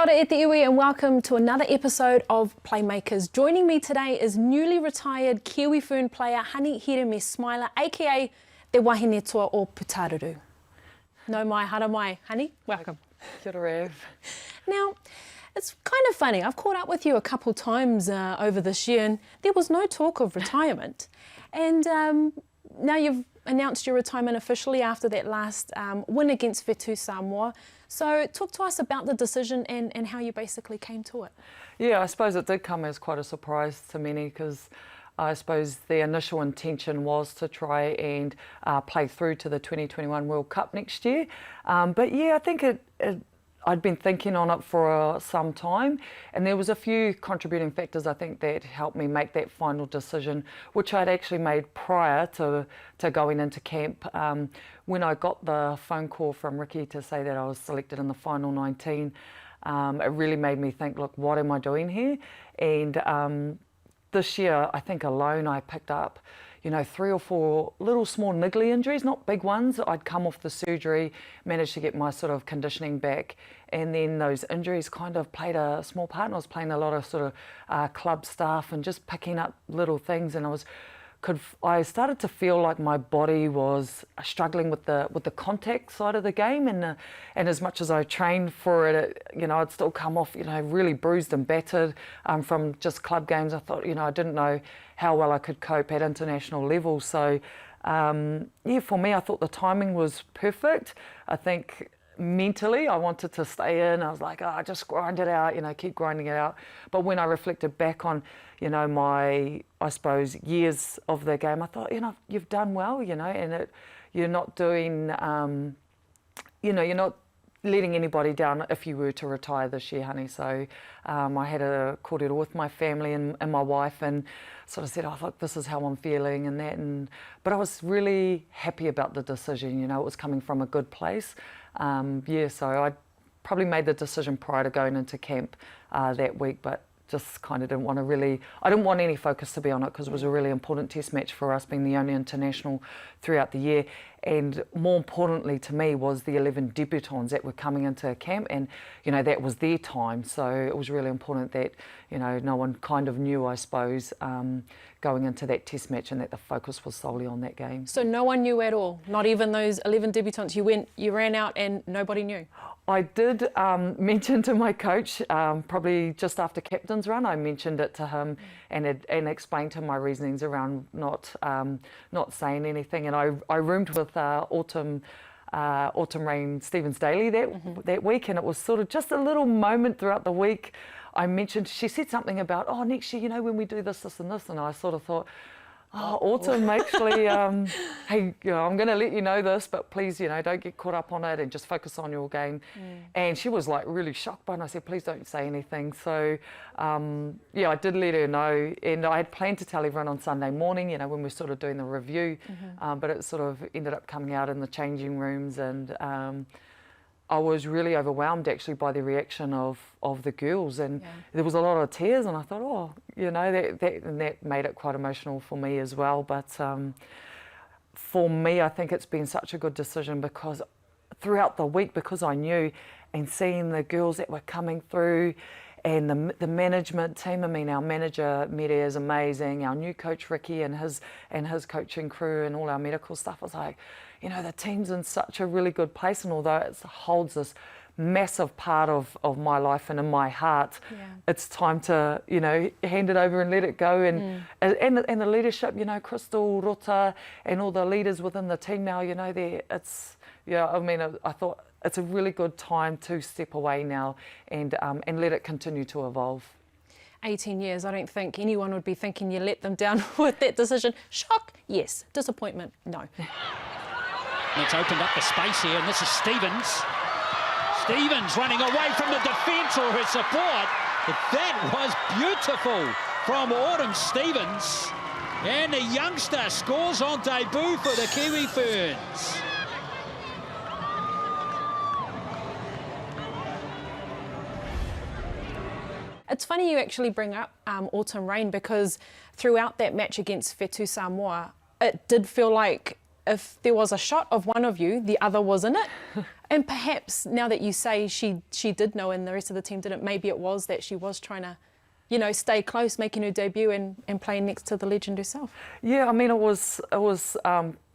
ora e te iwi and welcome to another episode of Playmakers. Joining me today is newly retired Kiwi Fern player Honey Hireme-Smiler, aka Te Wahine Toa o Putaru. No mai, hara mai. Honey, welcome. Kia ora, Rev. Now, it's kind of funny. I've caught up with you a couple times over this year and there was no talk of retirement. And now you've announced your retirement officially after that last win against Whetū Samoa. So talk to us about the decision and how you basically came to it. Yeah, I suppose it did come as quite a surprise to many because I suppose the initial intention was to try and play through to the 2021 World Cup next year. But yeah, I think I'd been thinking on it for some time, and there was a few contributing factors I think that helped me make that final decision, which I'd actually made prior to going into camp. When I got the phone call from Ricky to say that I was selected in the final 19, it really made me think, look, what am I doing here? And this year, I think alone I picked up, 3 or 4 little small niggly injuries, not big ones. I'd come off the surgery, managed to get my sort of conditioning back, and then those injuries kind of played a small part. And I was playing a lot of sort of club stuff and just picking up little things, and I started to feel like my body was struggling with the contact side of the game, and as much as I trained for it, I'd still come off, really bruised and battered from just club games. I thought, I didn't know how well I could cope at international level. So, yeah, for me, I thought the timing was perfect. I think mentally I wanted to stay in. I was like, just grind it out, keep grinding it out. But when I reflected back on, my, I suppose, years of the game, I thought, you've done well, and you're not doing, you're not letting anybody down if you were to retire this year, honey. So I had a kōrero with my family and my wife, and sort of said, look, this is how I'm feeling and that. But I was really happy about the decision, it was coming from a good place. So I probably made the decision prior to going into camp that week, but just kind of I didn't want any focus to be on it because it was a really important test match for us, being the only international throughout the year. And more importantly to me was the 11 debutants that were coming into camp, and that was their time. So it was really important that no one kind of knew, I suppose, going into that test match, and that the focus was solely on that game. So no one knew at all, not even those 11 debutants. You ran out and nobody knew. I did mention to my coach, probably just after captain's run, I mentioned it to him and explained to him my reasonings around not saying anything. And I roomed with Autumn Rain Stevens Daly that week, and it was sort of just a little moment throughout the week. I mentioned, she said something about, next year, when we do this and this, and I sort of thought, Autumn, actually, hey, I'm going to let you know this, but please, don't get caught up on it and just focus on your game. And she was like really shocked by it, and I said, please don't say anything. So, yeah, I did let her know, and I had planned to tell everyone on Sunday morning, when we were sort of doing the review, but it sort of ended up coming out in the changing rooms, and I was really overwhelmed actually by the reaction of the girls, and there was a lot of tears, and I thought, that made it quite emotional for me as well. But for me, I think it's been such a good decision because throughout the week, because I knew, and seeing the girls that were coming through, and the management team, our manager Mere is amazing, our new coach Ricky and his coaching crew and all our medical stuff, I was like, the team's in such a really good place, and although it holds this massive part of my life and in my heart, it's time to, hand it over and let it go. And the leadership, Crystal, Rota, and all the leaders within the team now, I thought it's a really good time to step away now and let it continue to evolve. 18 years, I don't think anyone would be thinking you let them down with that decision. Shock, yes. Disappointment, no. It's opened up the space here, and this is Stevens. Stevens running away from the defence or her support. But that was beautiful from Autumn Stevens. And the youngster scores on debut for the Kiwi Ferns. It's funny you actually bring up Autumn Rain, because throughout that match against Whetū Samoa, it did feel like if there was a shot of one of you, the other was in it. And perhaps now that you say she did know and the rest of the team didn't, maybe it was that she was trying to, you know, stay close, making her debut and playing next to the legend herself. Yeah, I mean, it was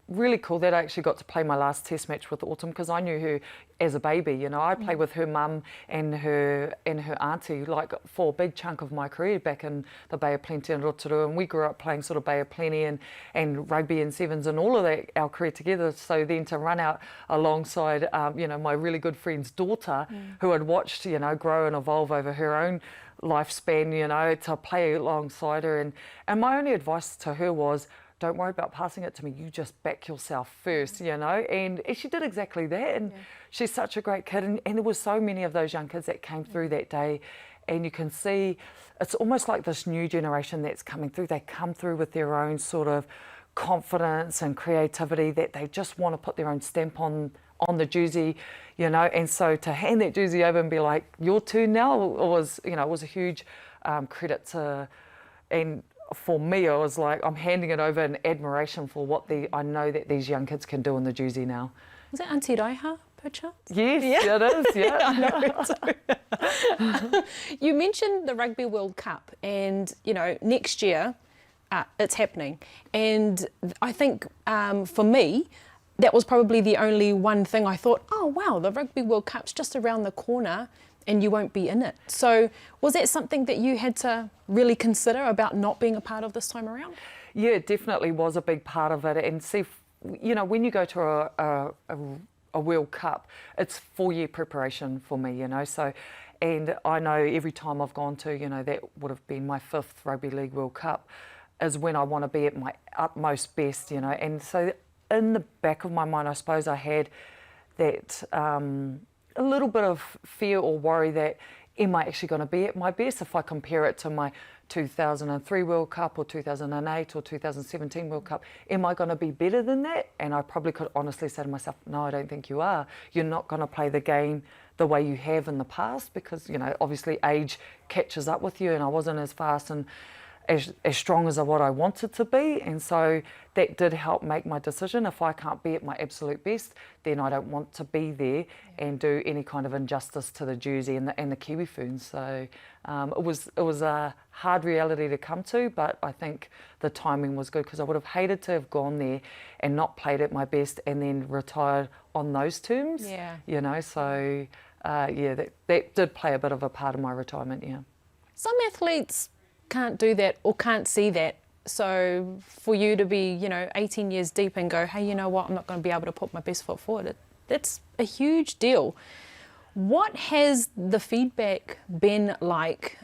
really cool that I actually got to play my last test match with Autumn, because I knew her as a baby. You know, I played with her mum and her auntie like for a big chunk of my career back in the Bay of Plenty and Rotorua, and we grew up playing sort of Bay of Plenty and rugby and sevens and all of that, our career together. So then to run out alongside, you know, my really good friend's daughter, who had watched, you know, grow and evolve over her own lifespan, you know, to play alongside her. And my only advice to her was, don't worry about passing it to me, you just back yourself first, you know. And she did exactly that. And she's such a great kid. And there were so many of those young kids that came through that day. And you can see it's almost like this new generation that's coming through. They come through with their own sort of confidence and creativity, that they just want to put their own stamp on the jersey, you know. And so to hand that jersey over and be like, your turn now, was, you know, it was a huge credit to, and for me, I was like, I'm handing it over in admiration for what I know that these young kids can do in the jersey now. Is that Auntie Raiha, perchance? Yes, yeah. It is, yeah. I know it too. You mentioned the Rugby World Cup, and, you know, next year it's happening. And I think for me, that was probably the only one thing I thought, oh, wow, the Rugby World Cup's just around the corner and you won't be in it. So was that something that you had to really consider about not being a part of this time around? Yeah, it definitely was a big part of it. And see, you know, when you go to a World Cup, it's 4-year preparation for me, you know. So, and I know every time I've gone to, you know, that would have been my 5th Rugby League World Cup, is when I want to be at my utmost best, you know. And so in the back of my mind, I suppose I had that a little bit of fear or worry that, am I actually going to be at my best if I compare it to my 2003 World Cup or 2008 or 2017 World Cup? Am I going to be better than that? And I probably could honestly say to myself, no, I don't think you are. You're not going to play the game the way you have in the past, because, you know, obviously age catches up with you, and I wasn't as fast and as strong as what I wanted to be. And so that did help make my decision. If I can't be at my absolute best, then I don't want to be there and do any kind of injustice to the jersey and the Kiwi Ferns. So it was a hard reality to come to, but I think the timing was good, because I would have hated to have gone there and not played at my best and then retired on those terms. Yeah. You know, so yeah, that did play a bit of a part of my retirement, yeah. Some athletes can't do that or can't see that. So for you to be, you know, 18 years deep and go, hey, you know what, I'm not going to be able to put my best foot forward, that's a huge deal. What has the feedback been like?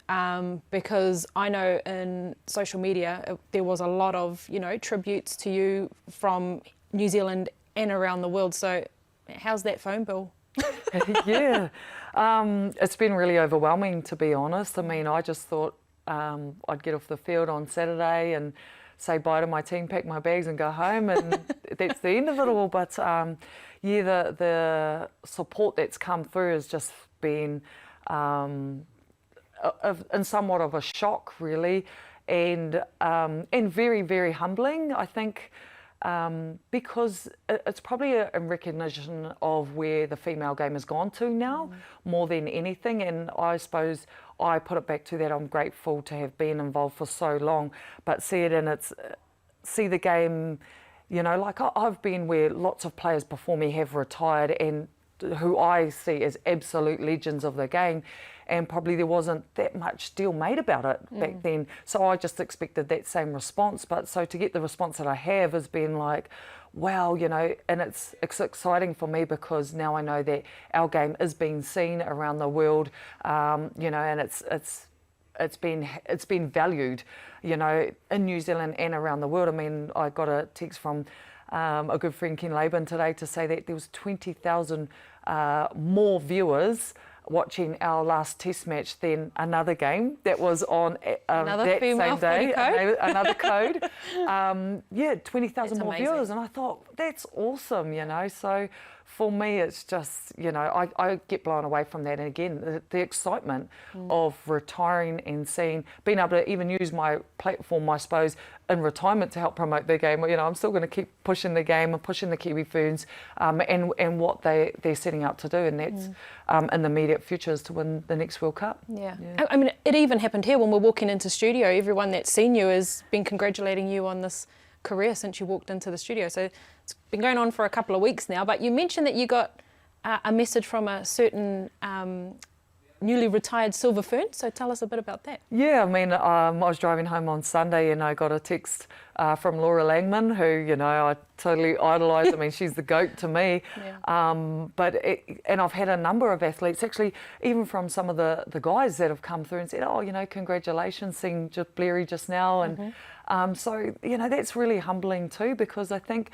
Because I know in social media there was a lot of, you know, tributes to you from New Zealand and around the world. So how's that phone bill? Yeah, it's been really overwhelming, to be honest. I mean, I just thought I'd get off the field on Saturday and say bye to my team, pack my bags and go home, and that's the end of it all. But yeah, the support that's come through has just been in somewhat of a shock, really, and very, very humbling, I think. Because it's probably a recognition of where the female game has gone to now, more than anything. And I suppose I put it back to that. I'm grateful to have been involved for so long, but see the game, you know, like I've been where lots of players before me have retired, and who I see as absolute legends of the game, and probably there wasn't that much deal made about it back then. So I just expected that same response. But so to get the response that I have has been like, wow, you know, and it's exciting for me, because now I know that our game is being seen around the world, you know, and it's been valued, you know, in New Zealand and around the world. I mean, I got a text from a good friend, Ken Laban, today to say that there was 20,000 more viewers watching our last test match than another game that was on that same day. Another code. Yeah, 20,000 more viewers. And I thought, that's awesome, you know. So for me, it's just, you know, I get blown away from that. And again, the excitement of retiring and being able to even use my platform, I suppose, in retirement to help promote their game. You know, I'm still going to keep pushing the game and pushing the Kiwi Ferns and what they're setting out to do, and that's in the immediate future is to win the next World Cup. Yeah. I mean, it even happened here when we're walking into studio. Everyone that's seen you has been congratulating you on this career since you walked into the studio. So it's been going on for a couple of weeks now. But you mentioned that you got a message from a certain newly retired silver fern, so tell us a bit about that. Yeah, I mean, I was driving home on Sunday and I got a text from Laura Langman, who, you know, I totally idolise. I mean, she's the GOAT to me. Yeah. And I've had a number of athletes, actually, even from some of the guys that have come through and said, oh, you know, congratulations, seeing Blairy just now. And so, you know, that's really humbling too, because I think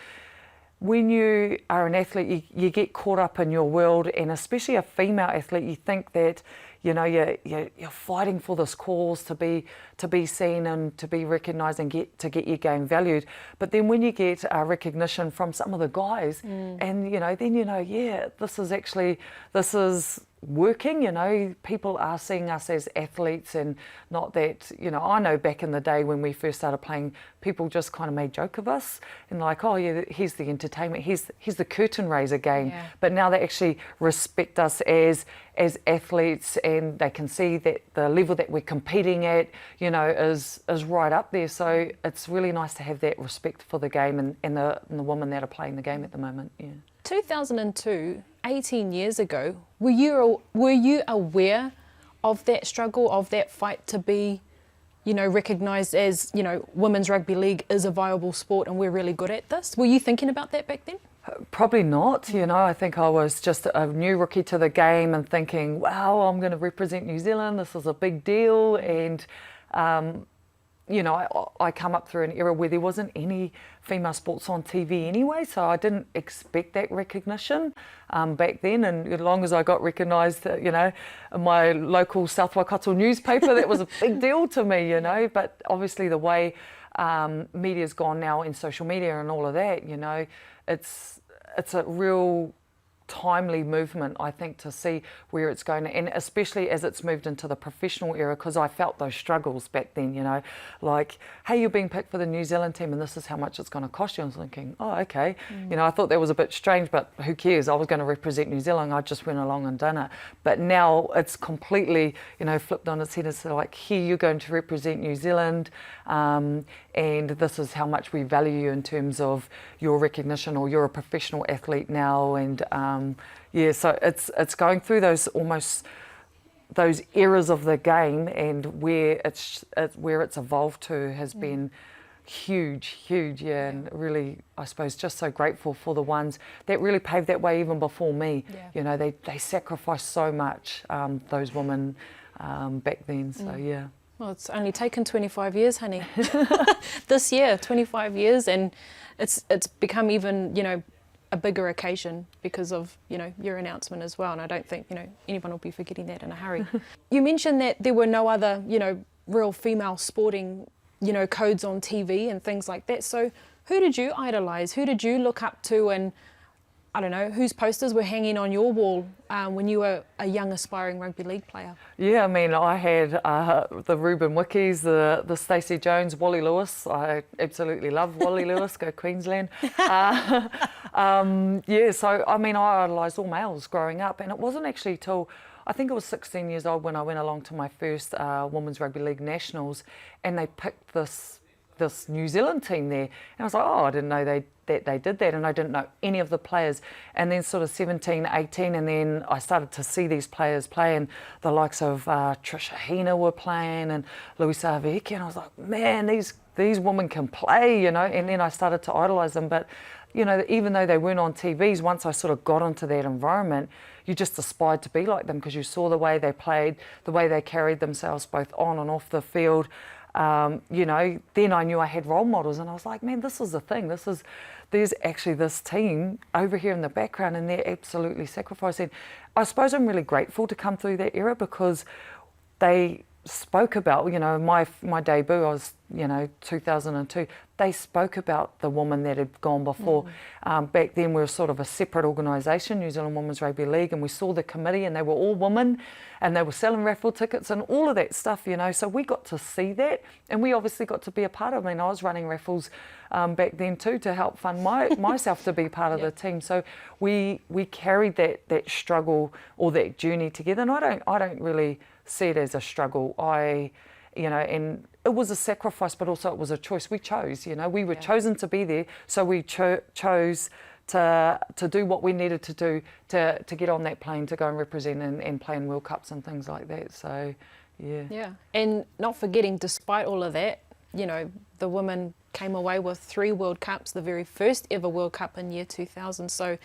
when you are an athlete, you get caught up in your world, and especially a female athlete, you think that, you know, you're fighting for this cause to be seen and to be recognised and get your game valued. But then when you get recognition from some of the guys, and you know, then you know, yeah, this is working. You know, people are seeing us as athletes, and not that, you know, I know back in the day when we first started playing, people just kind of made joke of us and like, oh yeah, here's the entertainment, here's the curtain raiser game. Yeah. But now they actually respect us as athletes, and they can see that the level that we're competing at, you know, is right up there. So it's really nice to have that respect for the game and the women that are playing the game at the moment. Yeah. 2002, 18 years ago, were you aware of that struggle, of that fight to be, you know, recognised as, you know, women's rugby league is a viable sport and we're really good at this? Were you thinking about that back then? Probably not. You know, I think I was just a new rookie to the game and thinking, wow, I'm going to represent New Zealand. This is a big deal. And you know, I come up through an era where there wasn't any female sports on TV anyway, so I didn't expect that recognition back then. And as long as I got recognised, you know, in my local South Waikato newspaper, that was a big deal to me, you know. But obviously the way media's gone now in social media and all of that, you know, it's a real timely movement, I think, to see where it's going, and especially as it's moved into the professional era, because I felt those struggles back then, you know, like, hey, you're being picked for the New Zealand team and this is how much it's going to cost you. I was thinking, oh, okay. You know, I thought that was a bit strange, but who cares? I was going to represent New Zealand. I just went along and done it. But now it's completely, you know, flipped on its head. It's like, here you're going to represent New Zealand, and this is how much we value you in terms of your recognition, or you're a professional athlete now. And yeah, so it's going through those eras of the game, and where it's evolved to has been huge, yeah, and really, I suppose, just so grateful for the ones that really paved that way even before me. Yeah. You know, they sacrificed so much, those women back then. So yeah. Well, it's only taken 25 years, honey. This year, 25 years, and it's become even, you know, a bigger occasion because of, you know, your announcement as well. And I don't think, you know, anyone will be forgetting that in a hurry. You mentioned that there were no other, you know, real female sporting, you know, codes on TV and things like that. So who did you idolise? Who did you look up to? And I don't know, whose posters were hanging on your wall when you were a young aspiring rugby league player? Yeah, I mean, I had the Ruben Wickies, the Stacey Jones, Wally Lewis. I absolutely love Wally Lewis, go Queensland. Yeah, so I mean, I idolised all males growing up, and it wasn't actually till I think it was 16 years old when I went along to my first Women's Rugby League Nationals, and they picked this New Zealand team there. And I was like, oh, I didn't know that they did that, and I didn't know any of the players. And then sort of 17, 18, and then I started to see these players play, and the likes of Trisha Hina were playing, and Luisa Aveki, and I was like, man, these women can play, you know. And then I started to idolise them. But, you know, even though they weren't on TVs, once I sort of got into that environment, you just aspired to be like them, because you saw the way they played, the way they carried themselves both on and off the field. You know, then I knew I had role models, and I was like, man, this is the thing. There's actually this team over here in the background, and they're absolutely sacrificing. I suppose I'm really grateful to come through that era, because they spoke about, you know, my debut, I was, you know, 2002, they spoke about the woman that had gone before. Back then we were sort of a separate organisation, New Zealand Women's Rugby League, and we saw the committee and they were all women and they were selling raffle tickets and all of that stuff, you know, so we got to see that and we obviously got to be a part of it. I mean, I was running raffles back then too to help fund myself to be part of the team. So we carried that struggle or that journey together, and I don't really see it as a struggle. You know, and it was a sacrifice, but also it was a choice. We chose, you know, we were chosen to be there, so we chose to do what we needed to do to get on that plane to go and represent and play in World Cups and things like that. So, yeah. Yeah, and not forgetting, despite all of that, you know, the women came away with 3 World Cups, the very first ever World Cup in year 2000. So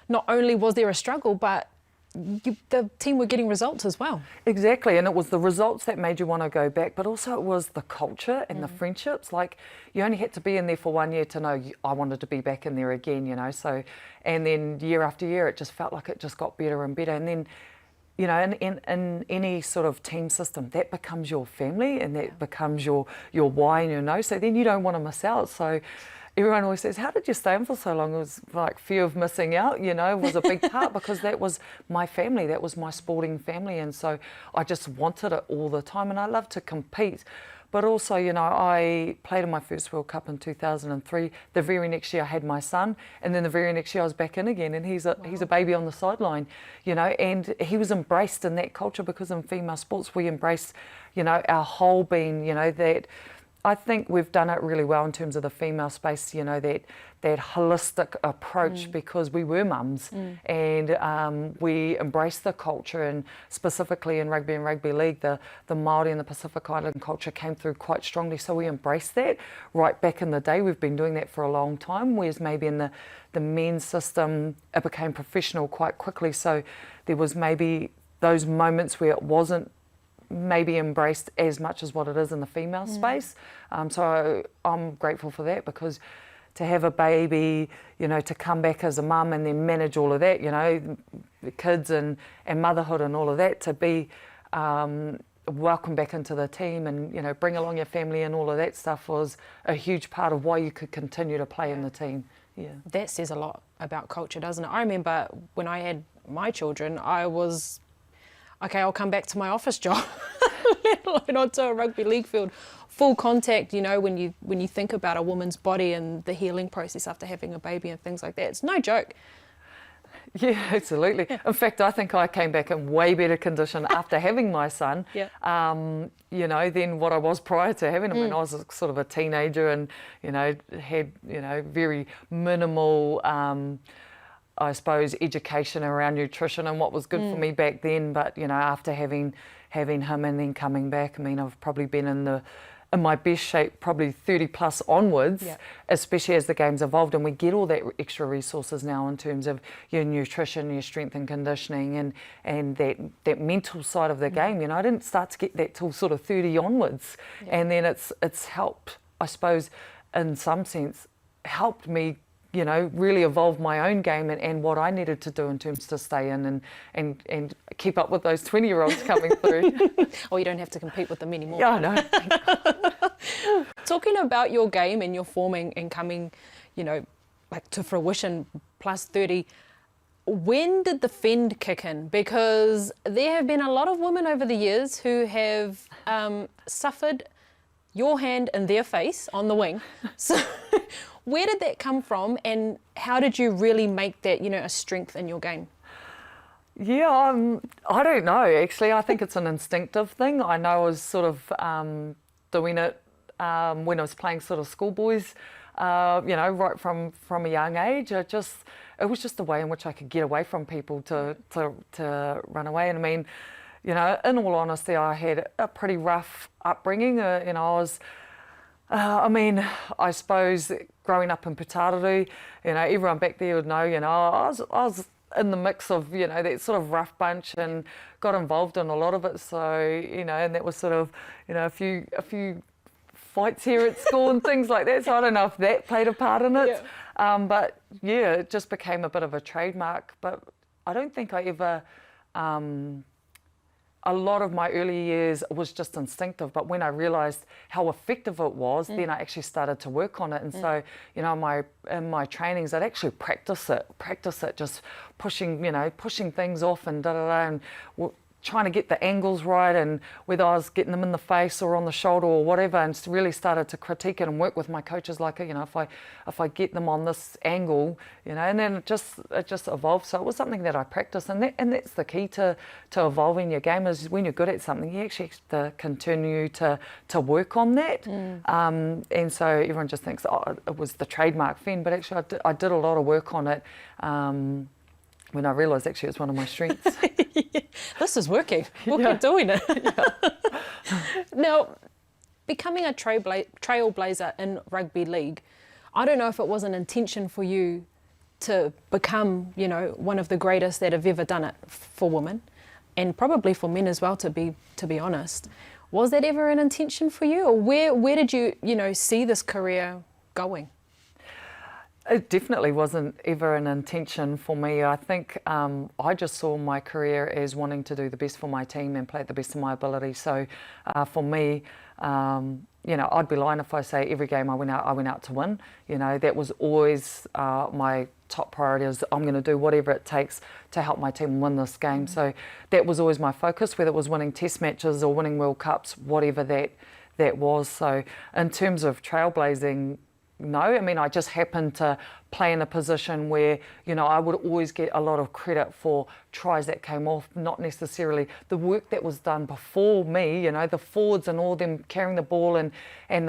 not only was there a struggle, but the team were getting results as well. Exactly, and it was the results that made you want to go back, but also it was the culture and the friendships. Like, you only had to be in there for 1 year to know I wanted to be back in there again, you know. So, and then year after year, it just felt like it just got better and better. And then, you know, in any sort of team system, that becomes your family and that becomes your why and your no. So then you don't want to miss out. So everyone always says, how did you stay in for so long? It was like fear of missing out, you know, was a big part because that was my family, that was my sporting family. And so I just wanted it all the time and I love to compete. But also, you know, I played in my first World Cup in 2003. The very next year I had my son, and then the very next year I was back in again, and he's a baby on the sideline, you know, and he was embraced in that culture because in female sports we embrace, you know, our whole being, you know, that I think we've done it really well in terms of the female space, you know, that holistic approach because we were mums and we embraced the culture, and specifically in rugby and rugby league, the Māori and the Pacific Island culture came through quite strongly. So we embraced that right back in the day. We've been doing that for a long time, whereas maybe in the men's system, it became professional quite quickly. So there was maybe those moments where it wasn't maybe embraced as much as what it is in the female space. So I'm grateful for that, because to have a baby, you know, to come back as a mum and then manage all of that, you know, the kids and motherhood and all of that, to be welcomed back into the team and, you know, bring along your family and all of that stuff was a huge part of why you could continue to play in the team. Yeah. That says a lot about culture, doesn't it? I remember when I had my children, I was, okay, I'll come back to my office job, let alone onto a rugby league field. Full contact, you know, when you think about a woman's body and the healing process after having a baby and things like that, it's no joke. Yeah, absolutely. Yeah. In fact, I think I came back in way better condition after having my son, you know, than what I was prior to having him. When I was sort of a teenager and, you know, had, you know, very minimal I suppose, education around nutrition and what was good for me back then. But, you know, after having him and then coming back, I mean, I've probably been in my best shape probably 30 plus onwards, especially as the game's evolved, and we get all that extra resources now in terms of your nutrition, your strength and conditioning and that mental side of the game. You know, I didn't start to get that till sort of 30 onwards, and then it's helped, I suppose, in some sense, helped me, you know, really evolve my own game and what I needed to do in terms to stay in and keep up with those 20-year-olds coming through. Or you don't have to compete with them anymore. Yeah, I know. Talking about your game and your forming and coming, you know, like to fruition plus 30, when did the fend kick in? Because there have been a lot of women over the years who have suffered your hand in their face on the wing. So where did that come from, and how did you really make that, you know, a strength in your game? Yeah, I don't know, actually. I think it's an instinctive thing. I know I was sort of doing it when I was playing sort of schoolboys, you know, right from a young age. It was just a way in which I could get away from people to run away. And I mean, you know, in all honesty, I had a pretty rough upbringing. You know, I was, I mean, I suppose growing up in Aotearoa, you know, everyone back there would know, you know, I was in the mix of, you know, that sort of rough bunch and got involved in a lot of it. So, you know, and that was sort of, you know, a few fights here at school and things like that. So I don't know if that played a part in it. But yeah, it just became a bit of a trademark. But I don't think I ever a lot of my early years was just instinctive, but when I realised how effective it was, then I actually started to work on it. And so, you know, in my trainings, I'd actually practice it, just pushing, you know, pushing things off and and trying to get the angles right, and whether I was getting them in the face or on the shoulder or whatever, and really started to critique it and work with my coaches like, you know, if I get them on this angle, you know, and then it just evolved. So it was something that I practiced, and that's the key to evolving your game, is when you're good at something, you actually have to continue to work on that. And so everyone just thinks, oh, it was the trademark Fen, but actually I did a lot of work on it. When I realised actually it's one of my strengths. This is working. We'll keep doing it. Now, becoming a trailblazer in rugby league, I don't know if it was an intention for you to become, you know, one of the greatest that have ever done it for women, and probably for men as well, to be honest. Was that ever an intention for you, or where did you, you know, see this career going? It definitely wasn't ever an intention for me. I think I just saw my career as wanting to do the best for my team and play at the best of my ability. So for me, you know, I'd be lying if I say every game I went out to win. You know, that was always my top priority, is I'm going to do whatever it takes to help my team win this game. So that was always my focus, whether it was winning test matches or winning World Cups, whatever that was. So in terms of trailblazing, no, I mean, I just happened to play in a position where, you know, I would always get a lot of credit for tries that came off, not necessarily the work that was done before me, you know, the forwards and all them carrying the ball and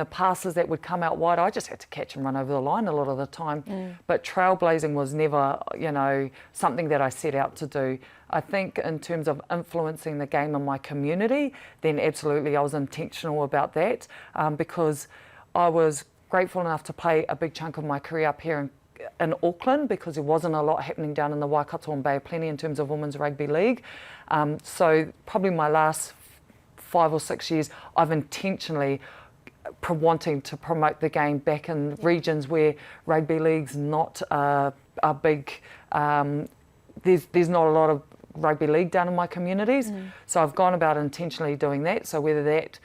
the passes that would come out wide. I just had to catch and run over the line a lot of the time. But trailblazing was never, you know, something that I set out to do. I think in terms of influencing the game in my community, then absolutely I was intentional about that, because I was grateful enough to play a big chunk of my career up here in Auckland, because there wasn't a lot happening down in the Waikato and Bay of Plenty in terms of women's rugby league. So probably my last 5 or 6 years, I've intentionally wanting to promote the game back in regions where rugby league's not a big, there's not a lot of rugby league down in my communities. So I've gone about intentionally doing that. So whether that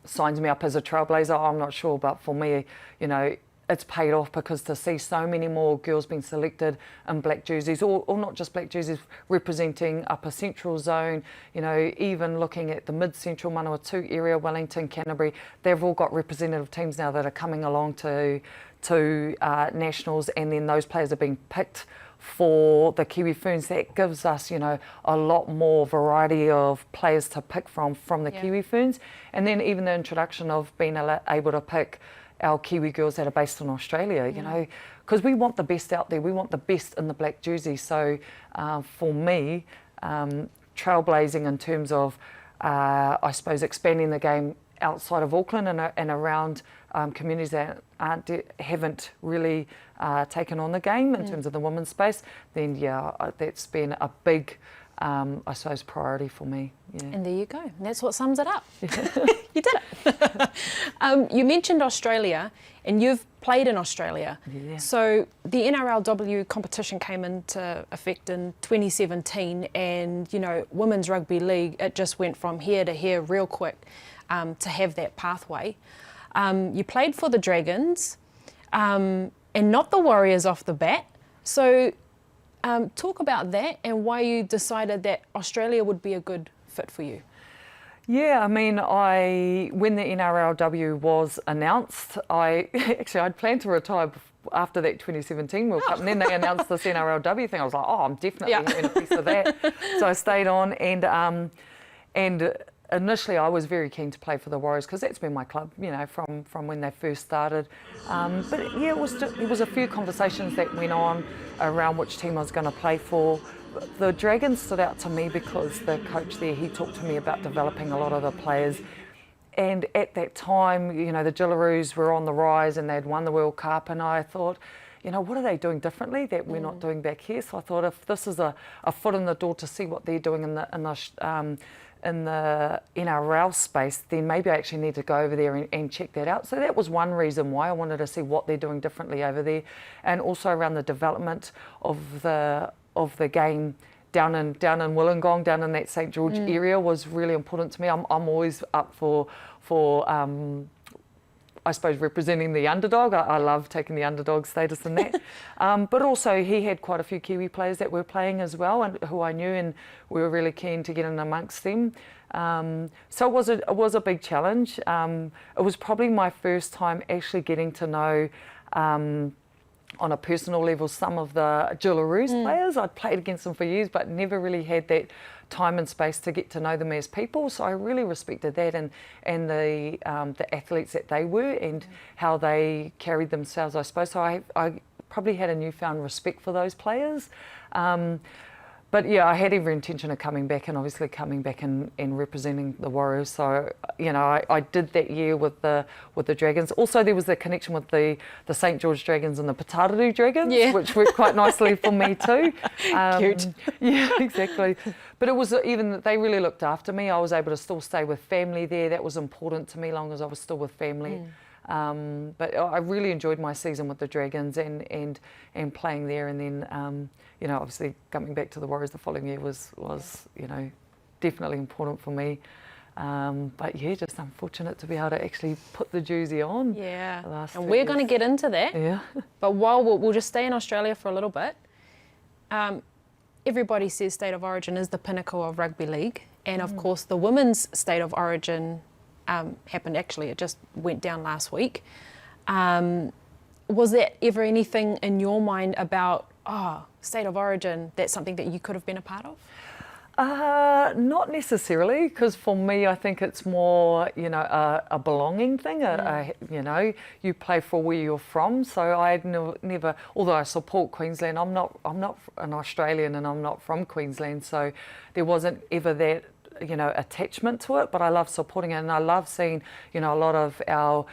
signs me up as a trailblazer, I'm not sure, but for me, you know, it's paid off, because to see so many more girls being selected in black jerseys, or not just black jerseys, representing Upper Central Zone, you know, even looking at the Mid-Central Manawatu area, Wellington, Canterbury, they've all got representative teams now that are coming along to nationals, and then those players are being picked for the Kiwi Ferns. That gives us, you know, a lot more variety of players to pick from the Kiwi Ferns. And then even the introduction of being able to pick our Kiwi girls that are based in Australia, you know, because we want the best out there. We want the best in the black jersey. So for me, trailblazing in terms of, I suppose, expanding the game outside of Auckland and around communities that haven't really taken on the game in terms of the women's space, then that's been a big, I suppose, priority for me. Yeah. And there you go. And that's what sums it up. You did it. You mentioned Australia, and you've played in Australia. Yeah. So the NRLW competition came into effect in 2017, and, you know, women's rugby league, it just went from here to here real quick to have that pathway. You played for the Dragons, and not the Warriors off the bat. So talk about that and why you decided that Australia would be a good fit for you. Yeah, I mean, when the NRLW was announced, I'd planned to retire after that 2017 World Cup, and then they announced this NRLW thing. I was like, oh, I'm definitely having a piece of that. So I stayed on, and initially I was very keen to play for the Warriors, because that's been my club, you know, from when they first started. But yeah, it was a few conversations that went on around which team I was going to play for. The Dragons stood out to me because the coach there, he talked to me about developing a lot of the players. And at that time, you know, the Jillaroos were on the rise and they'd won the World Cup, and I thought, you know, what are they doing differently that we're not doing back here? So I thought, if this is a foot in the door to see what they're doing in the NRL space, then maybe I actually need to go over there and check that out. So that was one reason why I wanted to see what they're doing differently over there, and also around the development of the game down in Wollongong, down in that St George area was really important to me. I'm always up for I suppose representing the underdog. I love taking the underdog status in that. But also he had quite a few Kiwi players that were playing as well, and who I knew, and we were really keen to get in amongst them. So it was a big challenge. It was probably my first time actually getting to know on a personal level some of the Jillaroos players. I'd played against them for years, but never really had that time and space to get to know them as people. So I really respected that, and the athletes that they were, and how they carried themselves, I suppose. So I probably had a newfound respect for those players. But yeah, I had every intention of coming back, and obviously coming back and representing the Warriors. So, you know, I did that year with the Dragons. Also, there was the connection with the St George Dragons and the Aotearoa Dragons, which worked quite nicely for me too. Cute. Yeah, exactly. But it was even that they really looked after me. I was able to still stay with family there. That was important to me, long as I was still with family. But I really enjoyed my season with the Dragons and playing there, and then you know, obviously coming back to the Warriors the following year was you know, definitely important for me. But yeah, just unfortunate to be able to actually put the jersey on. Yeah, and we're going to get into that. Yeah. But while we'll just stay in Australia for a little bit. Everybody says State of Origin is the pinnacle of rugby league, and of course the women's State of Origin happened, actually, it just went down last week. Was there ever anything in your mind about, State of Origin, that's something that you could have been a part of? Not necessarily, because for me, I think it's more, you know, a belonging thing. You know, you play for where you're from. So I had never, although I support Queensland, I'm not an Australian, and I'm not from Queensland. So there wasn't ever that, you know, attachment to it. But I love supporting it, and I love seeing, you know, a lot of our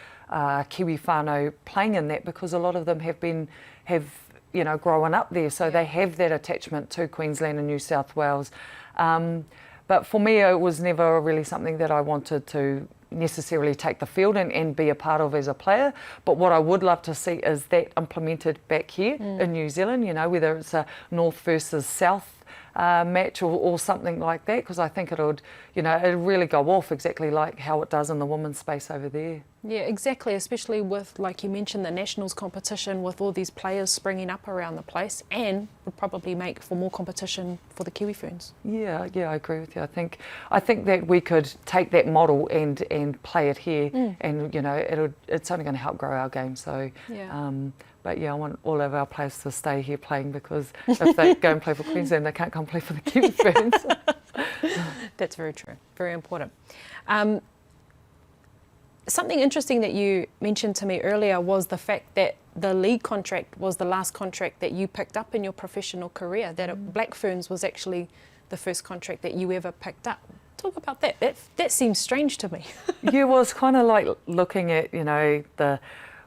Kiwi whānau playing in that, because a lot of them have you know, grown up there, so they have that attachment to Queensland and New South Wales. But for me, it was never really something that I wanted to necessarily take the field and be a part of as a player. But what I would love to see is that implemented back here in New Zealand, you know, whether it's a North versus South match or something like that, because I think it would, you know, it'd really go off exactly like how it does in the women's space over there. Yeah, exactly, especially with, like you mentioned, the nationals competition, with all these players springing up around the place, and would probably make for more competition for the Kiwi Ferns. Yeah, I agree with you. I think that we could take that model and play it here, and you know, it's only going to help grow our game. So but yeah, I want all of our players to stay here playing, because if they go and play for Queensland, they can't come play for the Kiwi Ferns. That's very true. Very important. Something interesting that you mentioned to me earlier was the fact that the league contract was the last contract that you picked up in your professional career, that Black Ferns was actually the first contract that you ever picked up. Talk about that. That seems strange to me. Yeah, well, it's kind of like looking at, you know,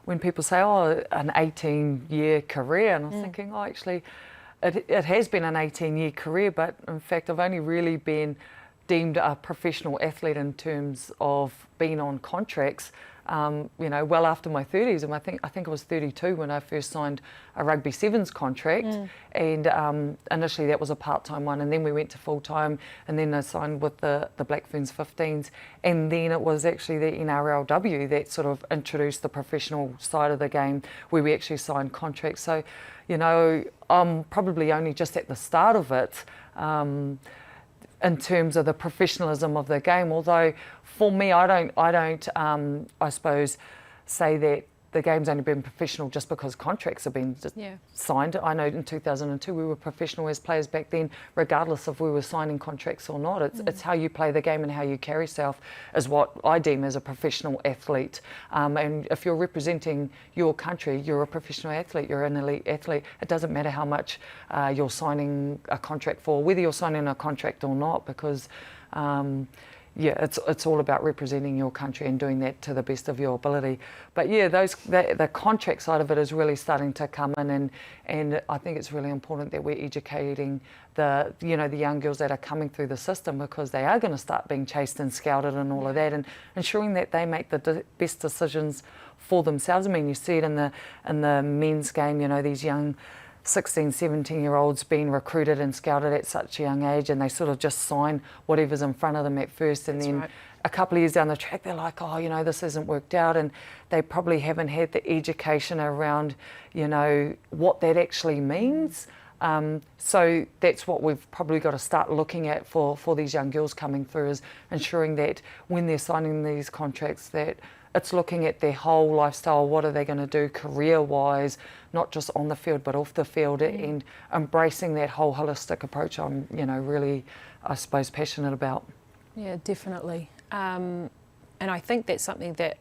when people say, an 18-year career, and I'm thinking, actually, it has been an 18-year career, but in fact, I've only really been deemed a professional athlete in terms of being on contracts, you know, well after my 30s. And I think I was 32 when I first signed a rugby sevens contract, and initially that was a part-time one, and then we went to full-time, and then I signed with the Black Ferns 15s, and then it was actually the NRLW that sort of introduced the professional side of the game, where we actually signed contracts. So, you know, I'm probably only just at the start of it, in terms of the professionalism of the game. Although for me, I don't I suppose say that the game's only been professional just because contracts have been signed. I know in 2002 we were professional as players back then, regardless of we were signing contracts or not. It's how you play the game and how you carry yourself is what I deem as a professional athlete. And if you're representing your country, you're a professional athlete, you're an elite athlete. It doesn't matter how much you're signing a contract for, whether you're signing a contract or not, because it's all about representing your country and doing that to the best of your ability. But yeah, the contract side of it is really starting to come in, and I think it's really important that we're educating the young girls that are coming through the system, because they are going to start being chased and scouted and all of that, and ensuring that they make the best decisions for themselves. I mean, you see it in the men's game, you know, these young 16, 17-year-olds being recruited and scouted at such a young age, and they sort of just sign whatever's in front of them at first, and then a couple of years down the track they're like, oh, you know, this hasn't worked out, and they probably haven't had the education around, you know, what that actually means. So that's what we've probably got to start looking at for these young girls coming through, is ensuring that when they're signing these contracts that it's looking at their whole lifestyle. What are they going to do career-wise, not just on the field but off the field, and embracing that whole holistic approach I'm, you know, really, I suppose, passionate about. Yeah, definitely. And I think that's something that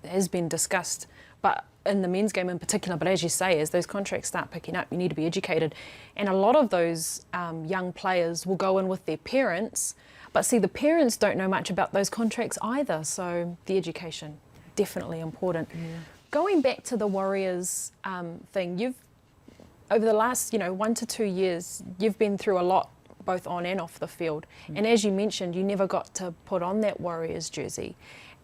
has been discussed, but in the men's game in particular. But as you say, as those contracts start picking up, you need to be educated. And a lot of those young players will go in with their parents, but see, the parents don't know much about those contracts either. So the education, definitely important. Yeah. Going back to the Warriors thing, you've, over the last, 1 to 2 years, you've been through a lot, both on and off the field. And as you mentioned, you never got to put on that Warriors jersey.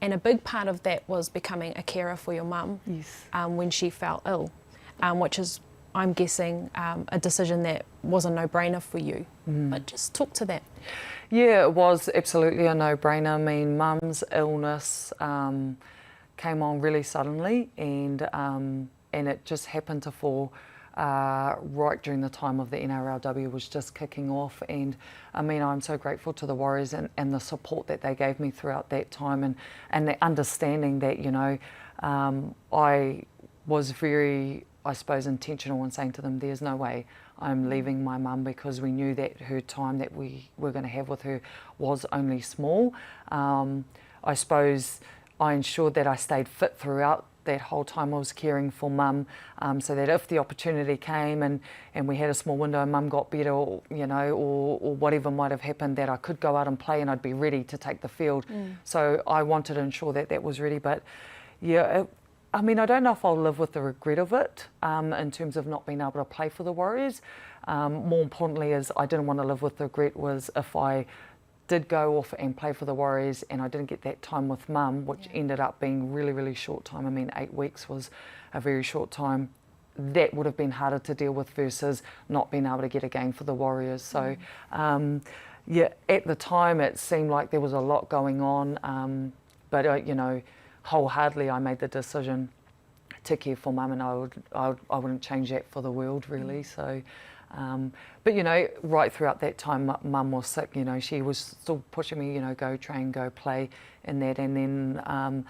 And a big part of that was becoming a carer for your mum. Yes. When she fell ill, which is, I'm guessing, a decision that was a no-brainer for you. But just talk to that. Yeah, it was absolutely a no-brainer. I mean, mum's illness came on really suddenly, and it just happened to fall right during the time of the NRLW was just kicking off. And I mean, I'm so grateful to the Warriors and the support that they gave me throughout that time, and the understanding that, you know, I was very, I suppose, intentional in saying to them, there's no way I'm leaving my mum, because we knew that her time that we were going to have with her was only small. I suppose I ensured that I stayed fit throughout that whole time I was caring for mum, so that if the opportunity came and we had a small window and mum got better, or, you know, or whatever might have happened, that I could go out and play and I'd be ready to take the field. So I wanted to ensure that that was ready. But yeah, I mean, I don't know if I'll live with the regret of it in terms of not being able to play for the Warriors. More importantly, is I didn't want to live with the regret was if I did go off and play for the Warriors and I didn't get that time with mum, which ended up being really, really short time. I mean, 8 weeks was a very short time. That would have been harder to deal with versus not being able to get a game for the Warriors. So, yeah, at the time it seemed like there was a lot going on, but you know, wholeheartedly I made the decision to care for mum, and I wouldn't change that for the world, really. So. But you know, right throughout that time, mum was sick. You know, she was still pushing me, you know, go train, go play, and that. And then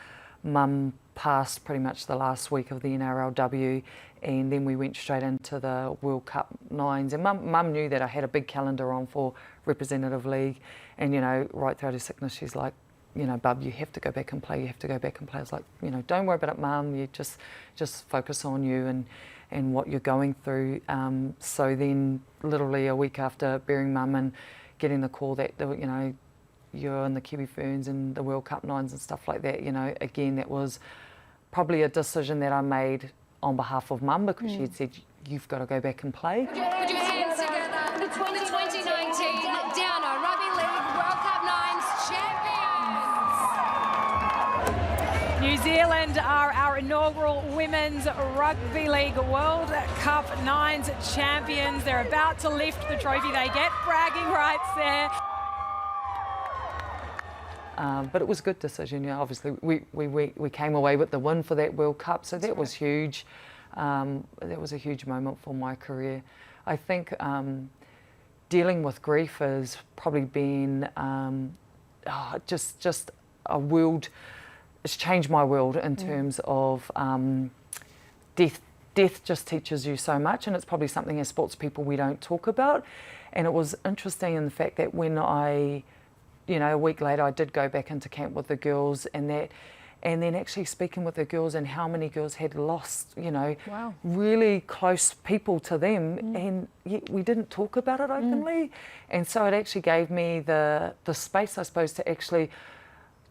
mum passed pretty much the last week of the NRLW, and then we went straight into the World Cup nines. And mum knew that I had a big calendar on for representative league, and you know, right throughout her sickness, she's like, you know, Bub, you have to go back and play. You have to go back and play. I was like, you know, don't worry about it, mum. You just focus on you and what you're going through. So then literally a week after burying mum and getting the call that, you know, you're in the Kiwi Ferns and the World Cup nines and stuff like that, you know, again, that was probably a decision that I made on behalf of mum, because she had said, you've got to go back and play. Put your hands together for the 2019 Downer Rugby League World Cup Nines champions. New Zealand are our inaugural Women's Rugby League World Cup Nines champions. They're about to lift the trophy. They get bragging rights there. But it was a good decision. You know, obviously we came away with the win for that World Cup, so that was huge. That was a huge moment for my career. I think dealing with grief has probably been just a world. It's changed my world in terms of death. Death just teaches you so much, and it's probably something as sports people we don't talk about. And it was interesting in the fact that when I, you know, a week later I did go back into camp with the girls, and then actually speaking with the girls and how many girls had lost, you know, really close people to them, and yet we didn't talk about it openly. And so it actually gave me the space, I suppose, to actually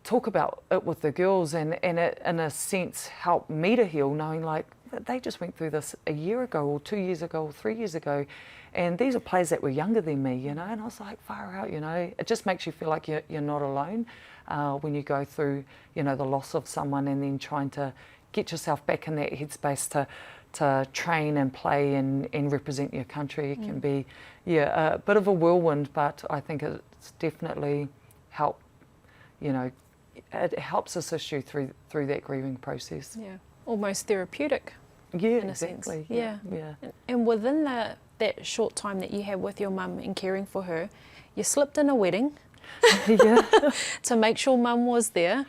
talk about it with the girls, and it, in a sense, helped me to heal, knowing like they just went through this a year ago or 2 years ago or 3 years ago, and these are players that were younger than me, you know, and I was like, far out, you know. It just makes you feel like you're not alone when you go through, you know, the loss of someone, and then trying to get yourself back in that headspace to train and play and represent your country. It can be, a bit of a whirlwind, but I think it's definitely helped, it helps assist you through that grieving process. Yeah, almost therapeutic. Yeah, in a exactly. sense. Yeah. And within that short time that you had with your mum and caring for her, you slipped in a wedding to make sure mum was there.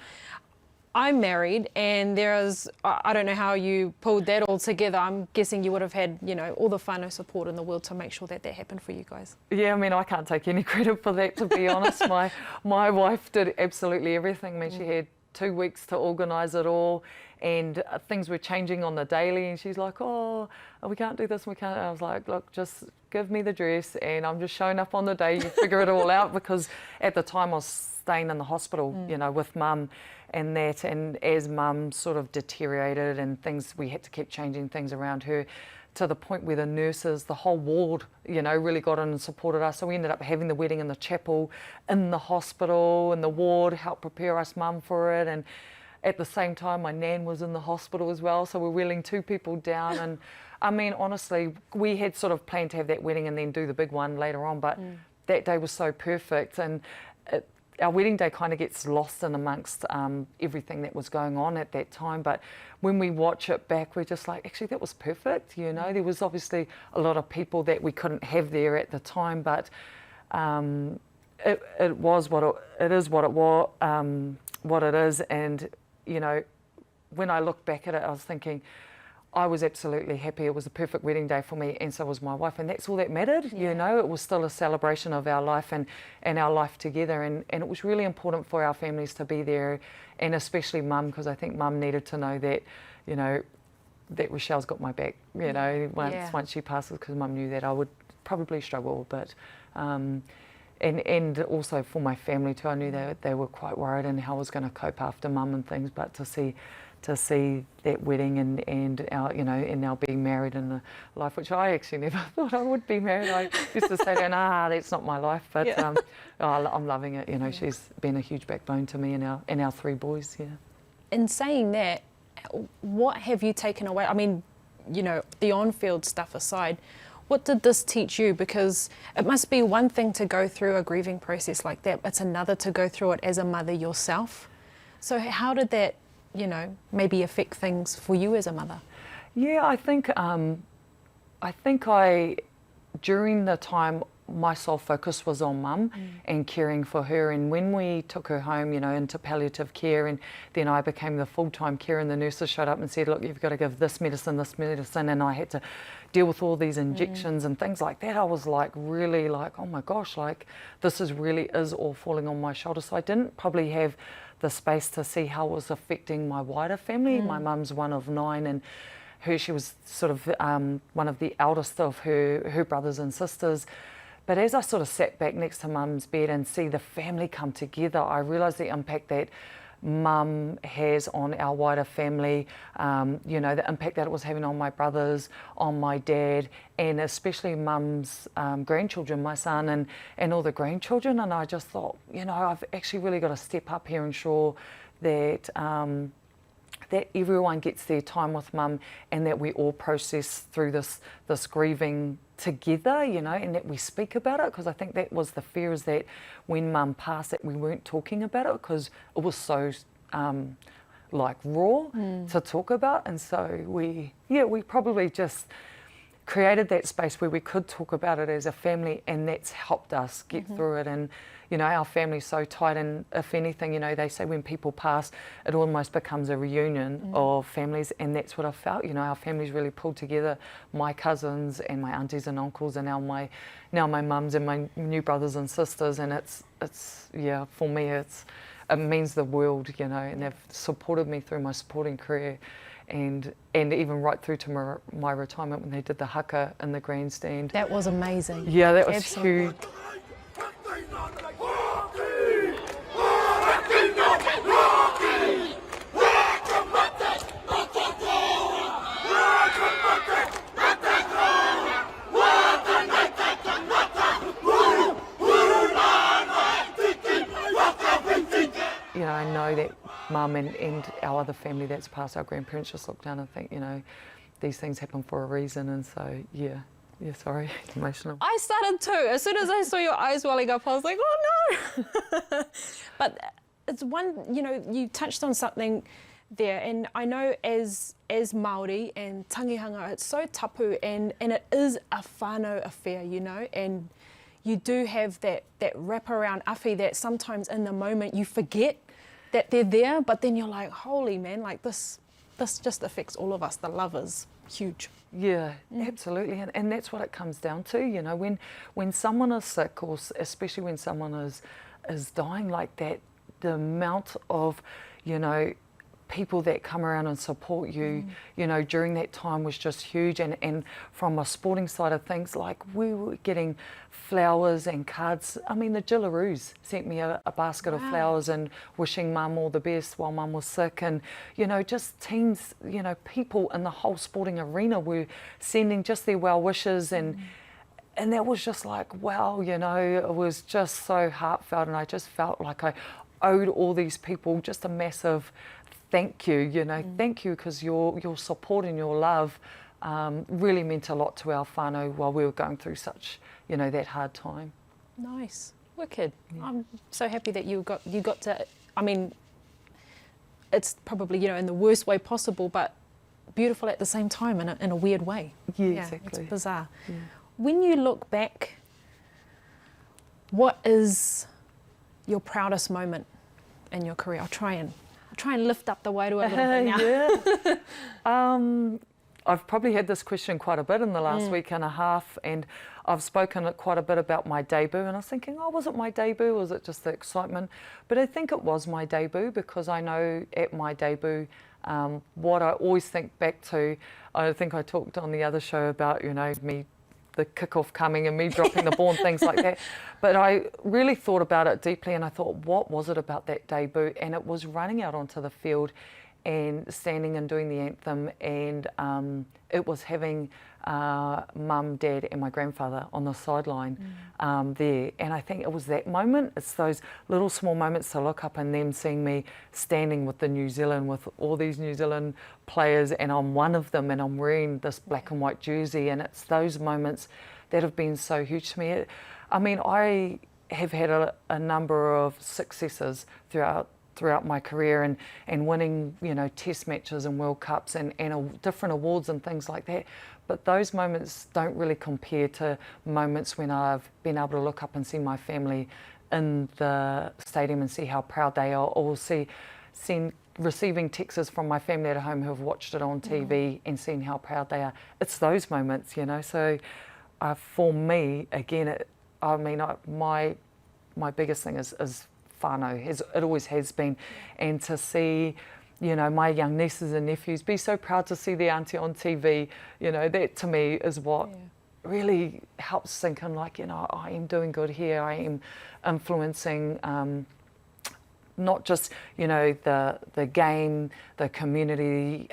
I'm married, and I don't know how you pulled that all together. I'm guessing you would have had, all the whānau support in the world to make sure that happened for you guys. Yeah, I mean, I can't take any credit for that, to be honest. My wife did absolutely everything. I mean, she had 2 weeks to organise it all, and things were changing on the daily, and she's like, oh, we can't do this, we can't. And I was like, look, just give me the dress, and I'm just showing up on the day, you figure it all out, because at the time I was staying in the hospital, with mum and that, and as mum sort of deteriorated and we had to keep changing things around her, to the point where the nurses, the whole ward, really got in and supported us. So we ended up having the wedding in the chapel, in the hospital, and the ward helped prepare us mum for it. And at the same time, my nan was in the hospital as well, so we're wheeling 2 people down. And I mean, honestly, we had sort of planned to have that wedding and then do the big one later on, but that day was so perfect. And our wedding day kind of gets lost in amongst everything that was going on at that time. But when we watch it back, we're just like, actually, that was perfect. There was obviously a lot of people that we couldn't have there at the time, but it was what it is. What it is. And when I look back at it, I was thinking, I was absolutely happy. It was a perfect wedding day for me, and so was my wife, and that's all that mattered. It was still a celebration of our life and our life together, and it was really important for our families to be there, and especially mum, because I think mum needed to know that, that Rochelle's got my back, once she passes, because mum knew that I would probably struggle a bit. And also for my family too, I knew they were quite worried and how I was going to cope after mum and things, but to see that wedding and our, and now being married in a life which I actually never thought I would be married. I used to say to her, that's not my life, but I'm loving it. She's been a huge backbone to me and our 3 boys. In saying that, what have you taken away? I mean, the on-field stuff aside, what did this teach you? Because it must be one thing to go through a grieving process like that, it's another to go through it as a mother yourself. So how did that, maybe affect things for you as a mother? Yeah, I think during the time, my sole focus was on mum and caring for her. And when we took her home, into palliative care, and then I became the full-time carer, and the nurses showed up and said, look, you've got to give this medicine, and I had to deal with all these injections and things like that. I was like, really like, oh my gosh, like this is all falling on my shoulders. So I didn't probably have the space to see how it was affecting my wider family. My mum's one of 9, and she was sort of one of the eldest of her brothers and sisters. But as I sort of sat back next to mum's bed and see the family come together, I realised the impact that mum has on our wider family, the impact that it was having on my brothers, on my dad, and especially mum's grandchildren, my son and all the grandchildren. And I just thought, I've actually really got to step up here and ensure that that everyone gets their time with mum, and that we all process through this grieving together, and that we speak about it, because I think that was the fear, is that when mum passed, that we weren't talking about it because it was so raw to talk about. And so we probably just created that space where we could talk about it as a family, and that's helped us get through it. And our family's so tight, and if anything, they say when people pass, it almost becomes a reunion of families, and that's what I felt. Our family's really pulled together, my cousins and my aunties and uncles, and now my mums and my new brothers and sisters, and it's for me it means the world, and they've supported me through my sporting career. And even right through to my retirement, when they did the haka in the grandstand. That was amazing. Yeah, that was Absolutely huge. I know that mum and our other family that's passed, our grandparents, just look down and think, you know, these things happen for a reason. And so, yeah, sorry, emotional. I started too. As soon as I saw your eyes welling up, I was like, oh no. But it's one, you know, you touched on something there, and I know as Māori and tangihanga, it's so tapu, and it is a whānau affair, you know, and you do have that wraparound awhi that sometimes in the moment you forget that they're there, but then you're like, holy man, like this just affects all of us. The love is huge. Yeah, absolutely, and that's what it comes down to, you know, when someone is sick, or especially when someone is dying like that, the amount of, you know, people that come around and support you, you know, during that time was just huge. And from a sporting side of things, like we were getting flowers and cards. I mean, the Jillaroos sent me a basket of flowers and wishing mum all the best while mum was sick. And, you know, just teams, you know, people in the whole sporting arena were sending just their well wishes. And that was just like, wow, you know, it was just so heartfelt. And I just felt like I owed all these people just a massive thank you, you know, thank you, because your support and your love really meant a lot to our whānau while we were going through such, you know, that hard time. Nice, wicked. Yeah. I'm so happy that you got to. I mean, it's probably, you know, in the worst way possible, but beautiful at the same time in a weird way. Yeah, exactly. It's bizarre. Yeah. When you look back, what is your proudest moment in your career? I'll try and lift up the weight a little bit now. Yeah. I've probably had this question quite a bit in the last week and a half, and I've spoken quite a bit about my debut, and I was thinking, oh, was it my debut? Was it just the excitement? But I think it was my debut, because I know at my debut, what I always think back to, I think I talked on the other show about, you know, the kickoff coming and me dropping the ball and things like that. But I really thought about it deeply, and I thought, what was it about that debut? And it was running out onto the field and standing and doing the anthem, and it was having mum, dad and my grandfather on the sideline there. And I think it was that moment. It's those little small moments to look up and them seeing me standing with the New Zealand, with all these New Zealand players, and I'm one of them, and I'm wearing this black and white jersey, and it's those moments that have been so huge to me. I mean, I have had a number of successes throughout my career, and winning, you know, test matches and World Cups and different awards and things like that. But those moments don't really compare to moments when I've been able to look up and see my family in the stadium and see how proud they are, or receiving texts from my family at home who have watched it on TV and seen how proud they are. It's those moments, you know. So for me, again, my biggest thing is whānau. It always has been. And to see, you know, my young nieces and nephews be so proud to see their auntie on TV, you know, that to me is what really helps sink in, like, you know, I am doing good here. I am influencing not just, you know, the game, the community,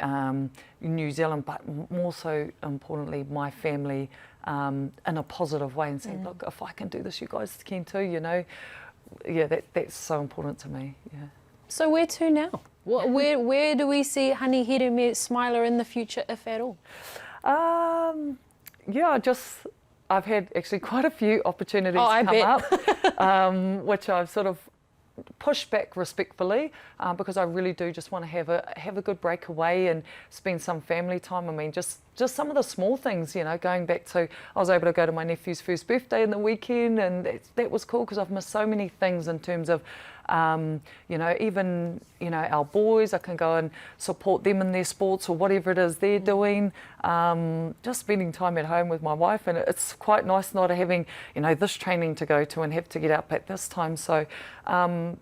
New Zealand, but more so importantly, my family in a positive way, and saying, look, if I can do this, you guys can too, you know. Yeah, that's so important to me. Yeah. So where to now? Where do we see Honey Hireme-Smiler in the future, if at all? Yeah, I've had actually quite a few opportunities come up, which I've sort of pushed back respectfully, because I really do just want to have a good break away and spend some family time. I mean, just some of the small things, you know, going back to, I was able to go to my nephew's first birthday in the weekend, and that was cool, because I've missed so many things in terms of, you know, even, you know, our boys, I can go and support them in their sports or whatever it is they're doing, just spending time at home with my wife. And it's quite nice not having, you know, this training to go to and have to get up at this time. So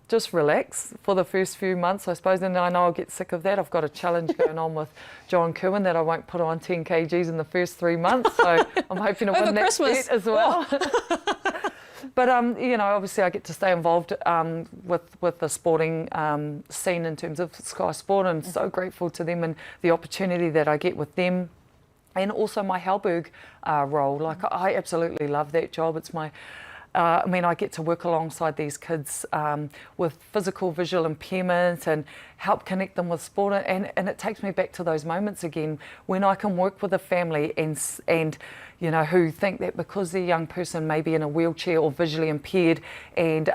just relax for the first few months, I suppose, and I know I'll get sick of that. I've got a challenge going on with John Kerwin that I won't put on 10 kgs in the first 3 months, so I'm hoping to win that bet as well. But you know, obviously I get to stay involved with the sporting scene in terms of Sky Sport, and so grateful to them and the opportunity that I get with them, and also my Halberg role. Like, I absolutely love that job. It's my I mean, I get to work alongside these kids with physical, visual impairment, and help connect them with sport. And it takes me back to those moments again when I can work with a family and you know, who think that because their young person may be in a wheelchair or visually impaired, and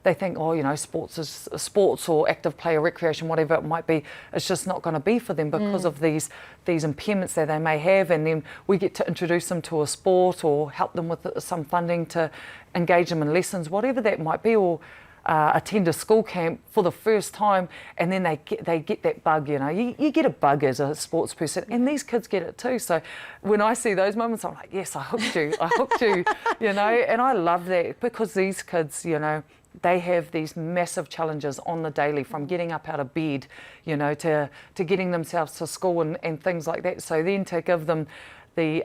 they think, oh, you know, sports or active play or recreation, whatever it might be, it's just not going to be for them because of these impairments that they may have. And then we get to introduce them to a sport or help them with some funding to engage them in lessons, whatever that might be, or attend a school camp for the first time, and then they get that bug. You know, you get a bug as a sports person, and these kids get it too. So when I see those moments, I'm like, yes, I hooked you, you know. And I love that because these kids, you know, they have these massive challenges on the daily, from getting up out of bed, you know, to getting themselves to school and things like that. So then to give them the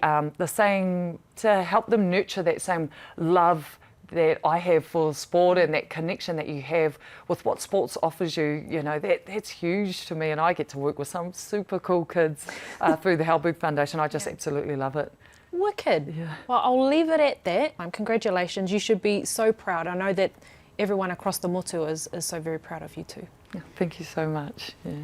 same, to help them nurture that same love that I have for sport and that connection that you have with what sports offers you, you know, that's huge to me. And I get to work with some super cool kids through the Halberg Foundation. I just absolutely love it. Wicked. Yeah. Well, I'll leave it at that. Congratulations. You should be so proud. I know that everyone across the motu is so very proud of you too. Yeah, thank you so much. Yeah.